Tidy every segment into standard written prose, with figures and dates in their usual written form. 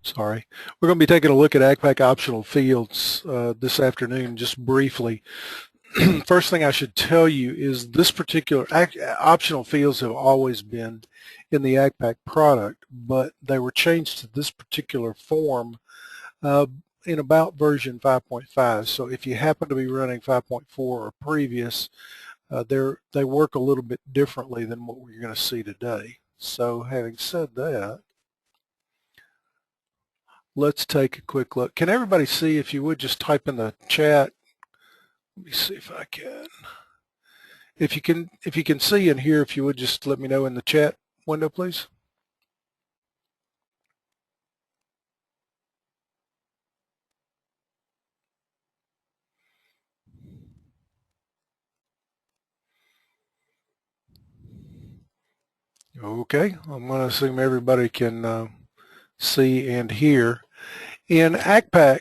Sorry. We're going to be taking a look at ACPAC optional fields this afternoon, just briefly. First thing I should tell you is this particular optional fields have always been in the ACPAC product, but they were changed to this particular form in about version 5.5. So if you happen to be running 5.4 or previous, they work a little bit differently than what we're going to see today. So having said that, let's take a quick look. Can everybody see? If you would just type in the chat. Let me see if I can. If you can see and hear, if you would just let me know in the chat window, please. Okay, I'm going to assume everybody can see and hear. In ACPAC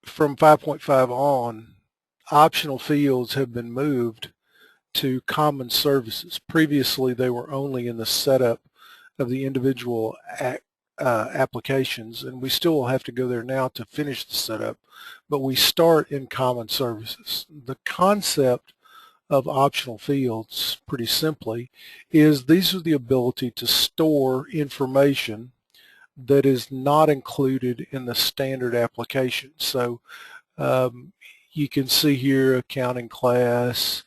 from 5.5 on, optional fields have been moved to common services. Previously, they were only in the setup of the individual applications, and we still will have to go there now to finish the setup, but we start in common services. The concept of optional fields, pretty simply, is these are the ability to store information that is not included in the standard application. So you can see here accounting class,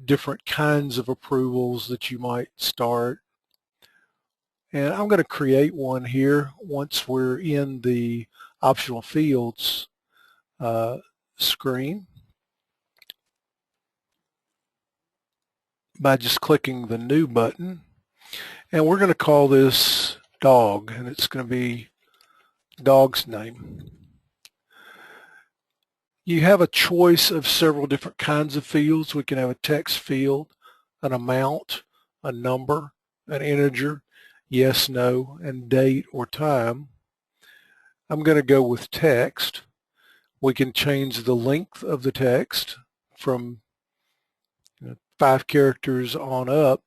different kinds of approvals that you might start. And I'm going to create one here once we're in the optional fields screen by just clicking the new button. And we're going to call this dog, and it's going to be dog's name. You have a choice of several different kinds of fields. We can have a text field, an amount, a number, an integer, yes, no, and date or time. I'm going to go with text. We can change the length of the text from 5 characters on up,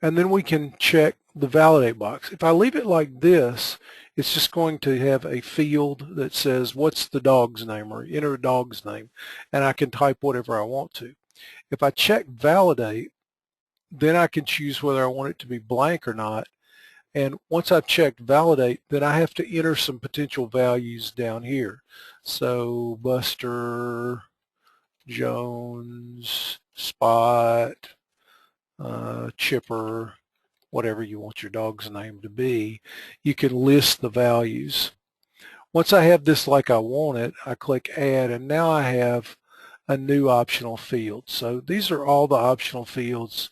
and then we can check the validate box. If I leave it like this, it's just going to have a field that says what's the dog's name, or enter a dog's name, and I can type whatever I want to. If I check validate, then I can choose whether I want it to be blank or not. And once I've checked validate, then I have to enter some potential values down here. So Buster, Jones, Spot, Chipper, whatever you want your dog's name to be, you can list the values. Once I have this like I want it, I click add, and now I have a new optional field. So these are all the optional fields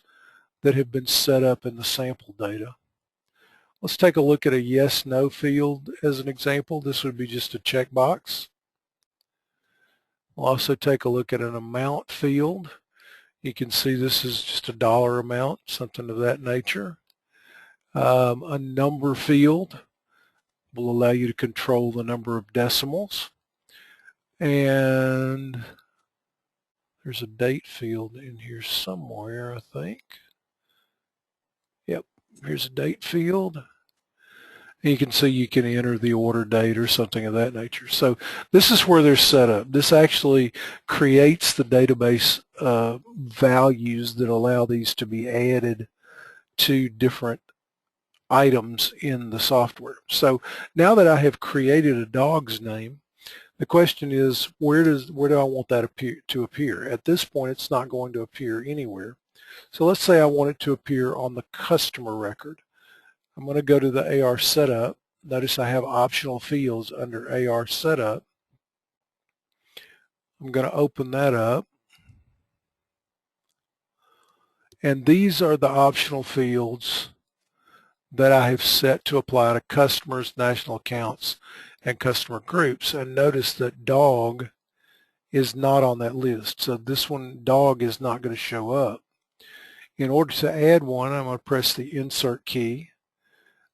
that have been set up in the sample data. Let's take a look at a yes, no field as an example. This would be just a checkbox. We'll also take a look at an amount field. You can see this is just a dollar amount, something of that nature. A number field will allow you to control the number of decimals. And there's a date field in here somewhere, I think. Yep, here's a date field. And you can see you can enter the order date or something of that nature. So this is where they're set up. This actually creates the database values that allow these to be added to different items in the software. So now that I have created a dog's name, the question is, where do I want that to appear? At this point, it's not going to appear anywhere. So let's say I want it to appear on the customer record. I'm going to go to the AR setup. Notice I have optional fields under AR setup. I'm going to open that up. And these are the optional fields that I have set to apply to customers, national accounts, and customer groups. And notice that dog is not on that list. So this one, dog, is not going to show up. In order to add one, I'm going to press the insert key.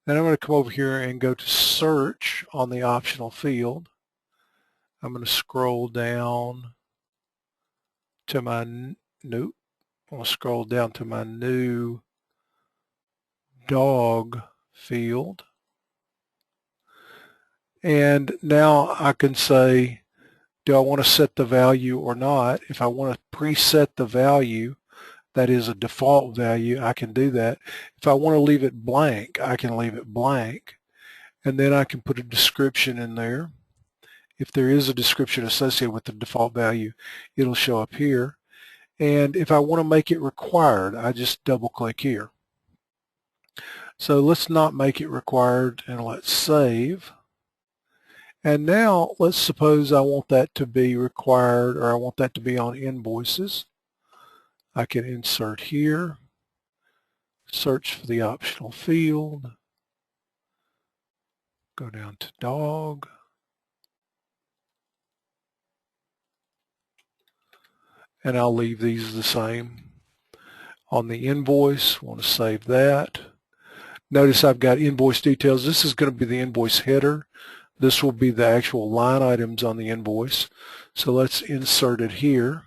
Then I'm going to come over here and go to search on the optional field. I'm going to scroll down to my new, I'm going to scroll down to my new dog field. And now I can say, do I want to set the value or not? If I want to preset the value, that is a default value, I can do that. If I want to leave it blank, I can leave it blank. And then I can put a description in there. If there is a description associated with the default value, it'll show up here. And if I want to make it required, I just double click here. So let's not make it required, and let's save. And now let's suppose I want that to be required, or I want that to be on invoices. I can insert here, search for the optional field, go down to dog, and I'll leave these the same. On the invoice, I want to save that. Notice I've got invoice details. This is going to be the invoice header. This will be the actual line items on the invoice. So let's insert it here.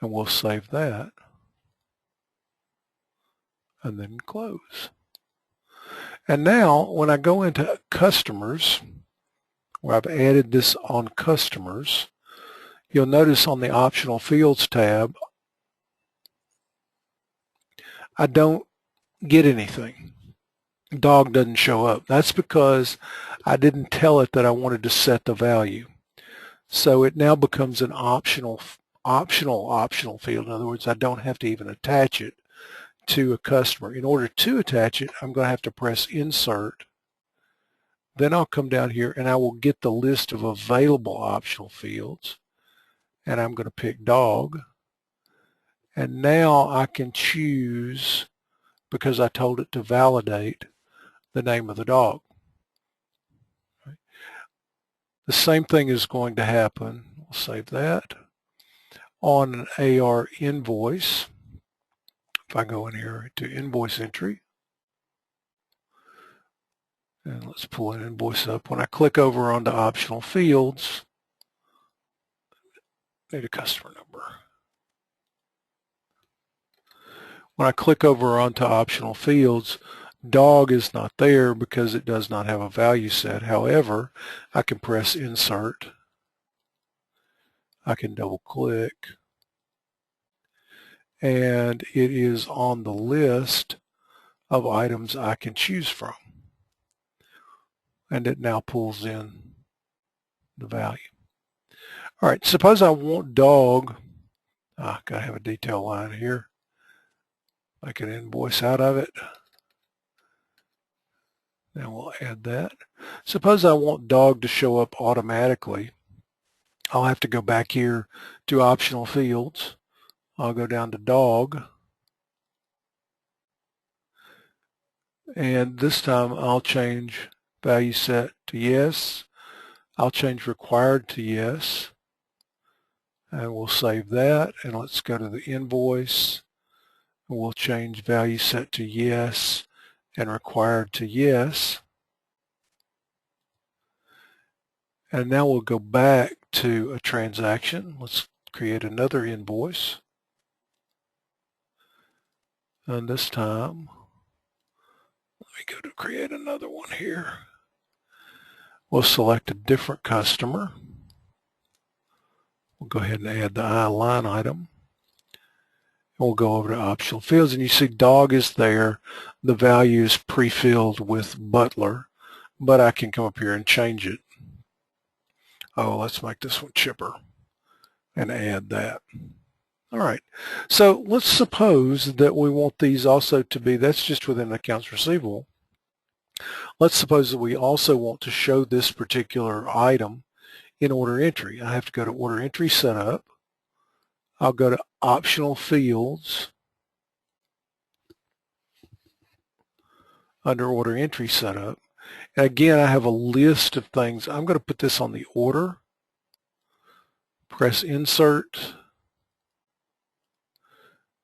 And we'll save that. And then close. And now when I go into customers, where I've added this on customers, you'll notice on the optional fields tab, I don't get anything. Dog doesn't show up. That's because I didn't tell it that I wanted to set the value. So it now becomes an optional field. In other words, I don't have to even attach it to a customer. In order to attach it, I'm going to have to press insert. Then I'll come down here and I will get the list of available optional fields. And I'm going to pick dog. And now I can choose, because I told it to validate, the name of the dog. The same thing is going to happen. We'll save that. On an AR invoice, if I go in here to invoice entry, and let's pull an invoice up. When I click over onto optional fields, I need a customer number. When I click over onto optional fields, dog is not there because it does not have a value set. However, I can press insert. I can double click. And it is on the list of items I can choose from. And it now pulls in the value. All right, suppose I want dog. Gotta have a detail line here. Make an invoice out of it. Now we'll add that. Suppose I want dog to show up automatically. I'll have to go back here to optional fields. I'll go down to dog. And this time I'll change value set to yes. I'll change required to yes. And we'll save that. And let's go to the invoice. And we'll change value set to yes and required to yes. And now we'll go back to a transaction. Let's create another invoice. And this time, let me go to create another one here. We'll select a different customer. We'll go ahead and add the I line item. We'll go over to optional fields, and you see dog is there. The value is pre-filled with Butler, but I can come up here and change it. Oh, let's make this one Chipper and add that. All right, so let's suppose that we want these also to be, that's just within accounts receivable. Let's suppose that we also want to show this particular item in order entry. I have to go to order entry setup. I'll go to optional fields under order entry setup. And again, I have a list of things. I'm going to put this on the order. Press insert.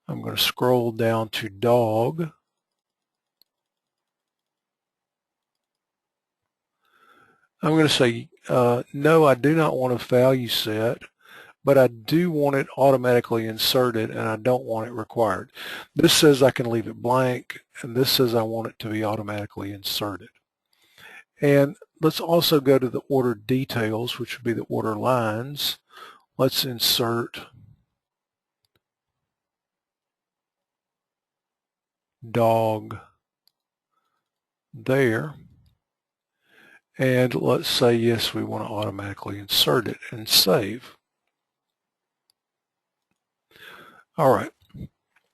I'm going to scroll down to dog. I'm going to say no, I do not want a value set, but I do want it automatically inserted and I don't want it required. This says I can leave it blank, and this says I want it to be automatically inserted. And let's also go to the order details, which would be the order lines. Let's insert dog there. And let's say, yes, we want to automatically insert it and save. All right.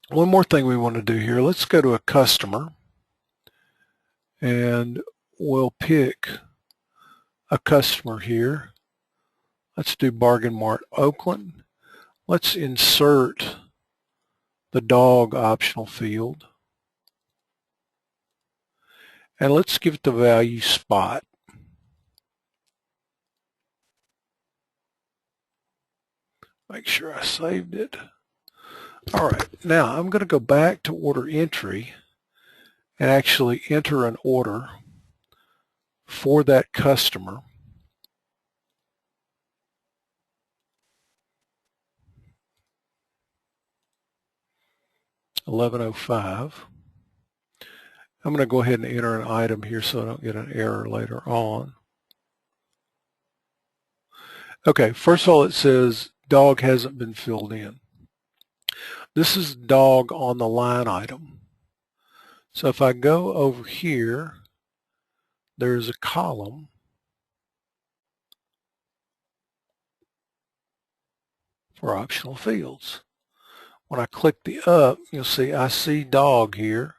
One more thing we want to do here. Let's go to a customer and we'll pick a customer here. Let's do Bargain Mart Oakland. Let's insert the dog optional field. And let's give it the value spot. Make sure I saved it. All right, now I'm going to go back to order entry and actually enter an order for that customer. $11.05. I'm going to go ahead and enter an item here so I don't get an error later on. Okay, first of all, it says dog hasn't been filled in. This is dog on the line item. So if I go over here, there's a column for optional fields. When I click the up, you'll see I see dog here,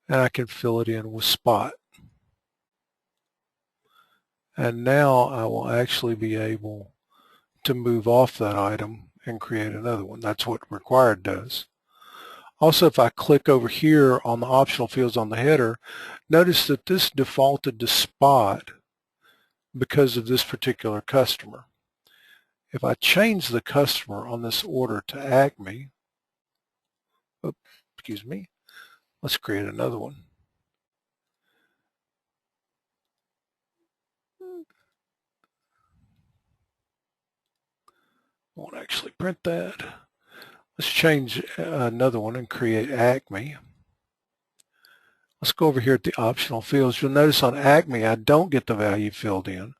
and I can fill it in with spot. And now I will actually be able to move off that item and create another one. That's what required does. Also, if I click over here on the optional fields on the header, notice that this defaulted to spot because of this particular customer. If I change the customer on this order to Acme, excuse me, let's create another one. Won't actually print that. Let's change another one and create Acme. Let's go over here at the optional fields. You'll notice on Acme, I don't get the value filled in.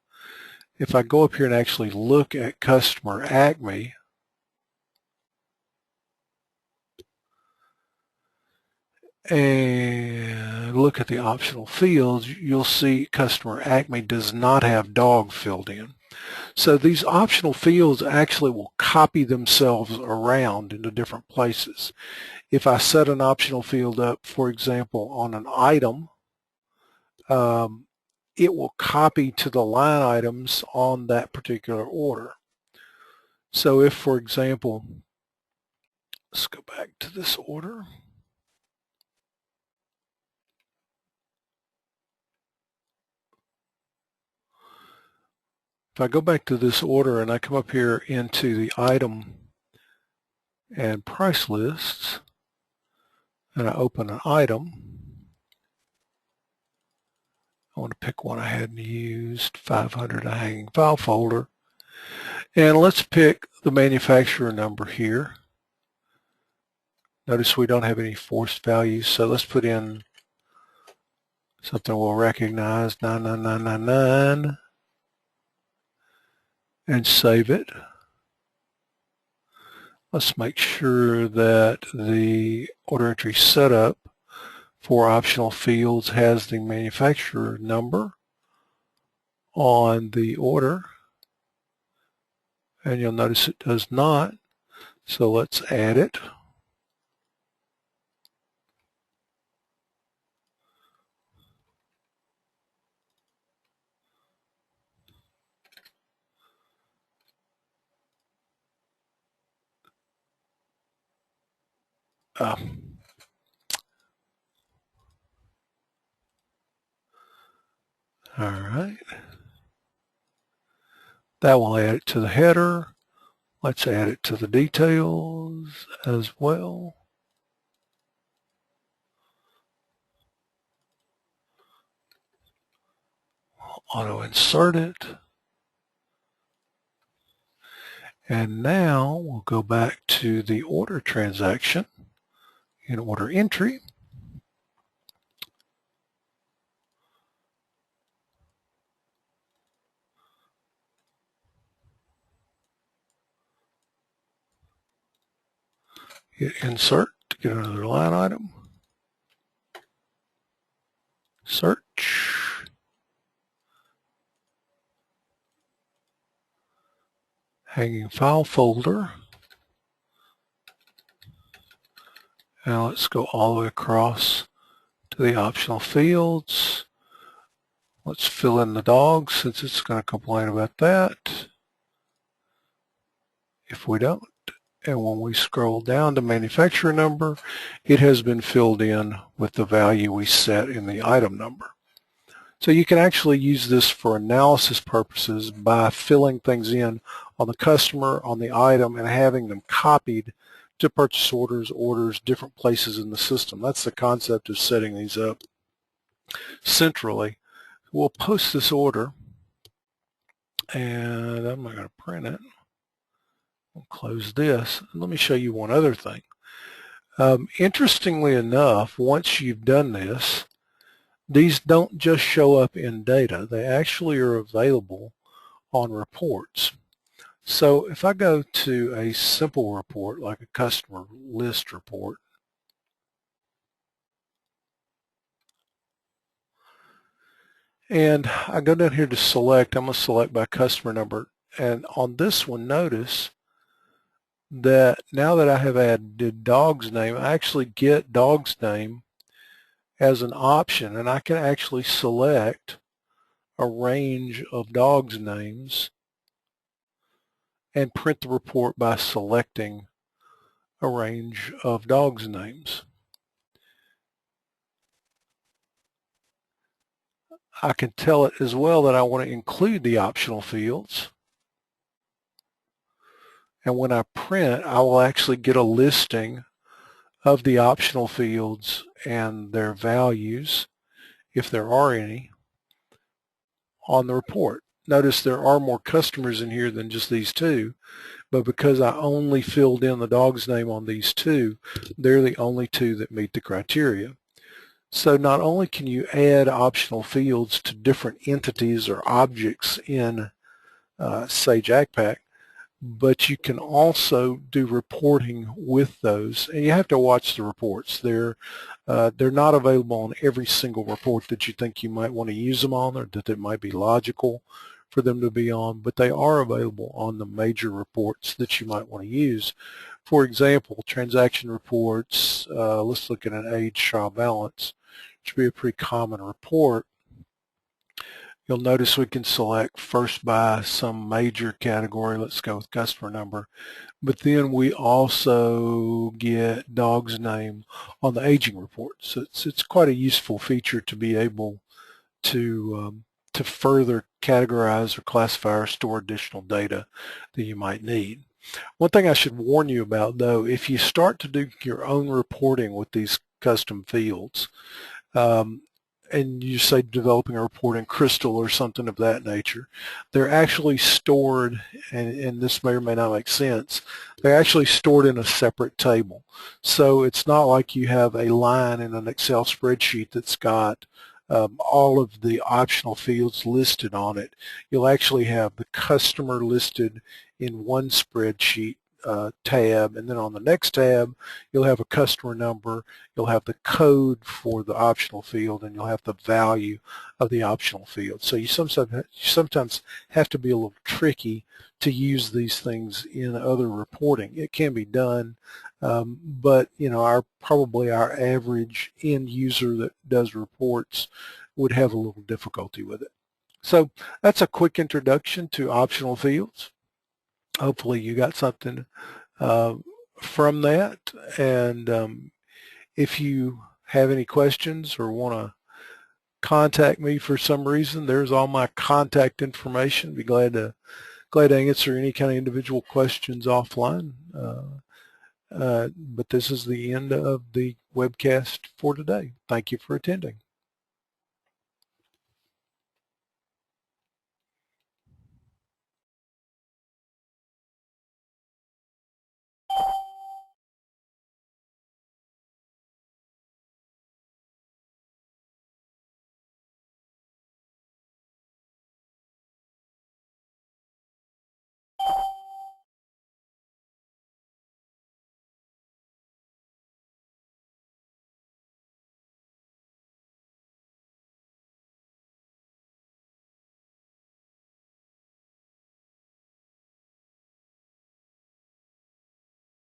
If I go up here and actually look at customer Acme, and look at the optional fields, you'll see customer Acme does not have dog filled in. So these optional fields actually will copy themselves around into different places. If I set an optional field up, for example, on an item, it will copy to the line items on that particular order. So if, for example, let's go back to this order. If I go back to this order and I come up here into the item and price lists, and I open an item, I want to pick one I hadn't used, 500, a hanging file folder, and let's pick the manufacturer number here. Notice we don't have any forced values, so let's put in something we'll recognize, 99999, and save it. Let's make sure that the order entry setup for optional fields has the manufacturer number on the order, and you'll notice it does not. So let's add it. All right. That will add it to the header. Let's add it to the details as well. auto insert it. And now we'll go back to the order transaction in order entry. Hit insert to get another line item. Search. Hanging file folder. Now let's go all the way across to the optional fields. Let's fill in the dog since it's going to complain about that. If we don't, and when we scroll down to manufacturer number, it has been filled in with the value we set in the item number. So you can actually use this for analysis purposes by filling things in on the customer, on the item, and having them copied to purchase orders, different places in the system. That's the concept of setting these up centrally. We'll post this order, and I'm not going to print it. We'll close this. Let me show you one other thing. Interestingly enough, once you've done this, these don't just show up in data. They actually are available on reports. So if I go to a simple report like a customer list report, and I go down here to select, I'm going to select by customer number, and on this one notice that now that I have added dog's name, I actually get dog's name as an option, and I can actually select a range of dogs names and print the report by selecting a range of dogs names. I can tell it as well that I want to include the optional fields. And when I print, I will actually get a listing of the optional fields and their values, if there are any, on the report. Notice there are more customers in here than just these two, but because I only filled in the dog's name on these two, they're the only two that meet the criteria. So not only can you add optional fields to different entities or objects in Sage ACPAC, but you can also do reporting with those, and you have to watch the reports. They're not available on every single report that you think you might want to use them on, or that it might be logical for them to be on, but they are available on the major reports that you might want to use. For example, transaction reports, let's look at an age trial balance, which would be a pretty common report. You'll notice we can select first by some major category. Let's go with customer number. But then we also get dog's name on the aging report. So it's quite a useful feature to be able to further categorize or classify or store additional data that you might need. One thing I should warn you about, though, if you start to do your own reporting with these custom fields, and you say developing a report in Crystal or something of that nature, they're actually stored, and this may or may not make sense, they're actually stored in a separate table. So it's not like you have a line in an Excel spreadsheet that's got all of the optional fields listed on it. You'll actually have the customer listed in one spreadsheet tab, and then on the next tab you'll have a customer number, you'll have the code for the optional field, and you'll have the value of the optional field. So you sometimes have to be a little tricky to use these things in other reporting. It can be done, but you know, probably our average end user that does reports would have a little difficulty with it. So that's a quick introduction to optional fields. Hopefully you got something from that, and if you have any questions or want to contact me for some reason, there's all my contact information. Be glad to answer any kind of individual questions offline. But this is the end of the webcast for today. Thank you for attending.